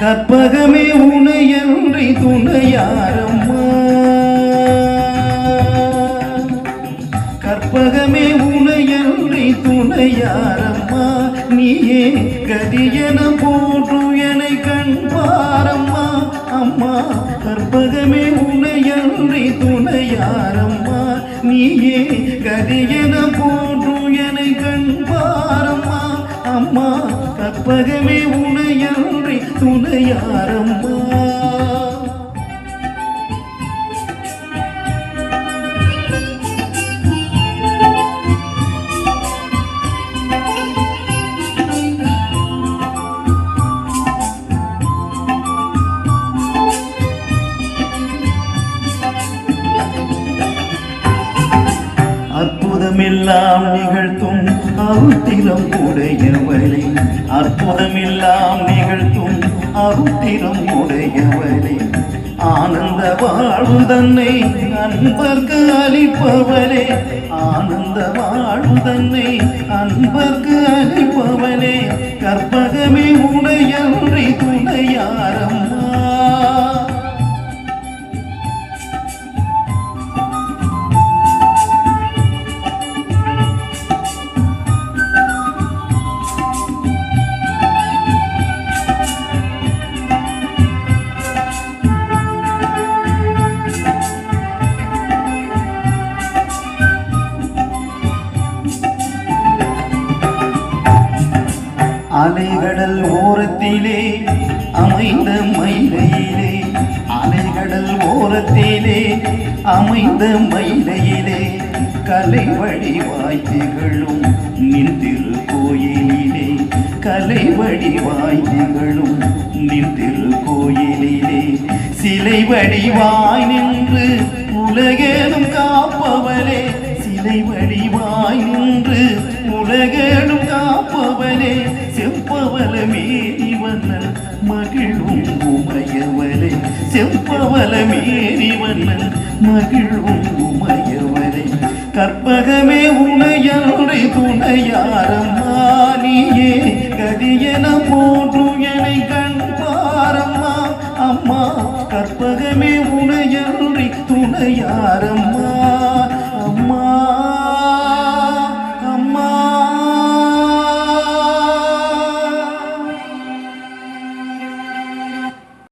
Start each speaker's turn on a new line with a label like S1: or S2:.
S1: கற்பகமே உனையன்றி துணையாரம்மா, கற்பகமே உனையன்றி துணையாரம்மா, நீயே கதியன போற்று என்னை கண்பாரம்மா அம்மா. கற்பகமே உனையன்றி துணையாரம்மா, நீயே கதியன போற்று என்னை கண்பாரம்மா அம்மா. கற்பகமே உனையன்றி துணையாரம்மா. அற்புதமெல்லாம் நிகழ்த்தும் அருத்திரம் உடையவளே, அற்புதமெல்லாம் நிகழ்த்தும் அருத்திரம் உடையவளே, ஆனந்த வாழ்வு தன்னை அன்பர்க்கு அளிப்பவளே, ஆனந்த வாழ்வு தன்னை அன்பர்க்கு அளிப்பவளே, கற்பகமே உனையன்றி துணையாரம்மா. அலைகடல் ஓரத்திலே அமைந்த மயிலையிலே, அலைகடல் ஓரத்திலே அமைந்த மயிலையிலே, கலை வடிவாய் திகழும் நின் திருக்கோயிலிலே, கலை வடிவாய் திகழும் நின் திருக்கோயிலிலே, சிலை வடிவாய் நின்று உலகேனும் காப்பவளே, சிலை வடிவாய் நின்று உலகேனும் காப்பவளே, செம்பவள மேரிவண்ணன் மகிழும் உமையவளே, செம்பவள மேரிவண்ணன் மகிழும் உமையவளே, கற்பகமே உனையன்றி துணையாரம்மா, நீயே கதியன போற்று என்னை கண்பாரம்மா அம்மா. கற்பகமே உனையன்றி துணையாரம்மா.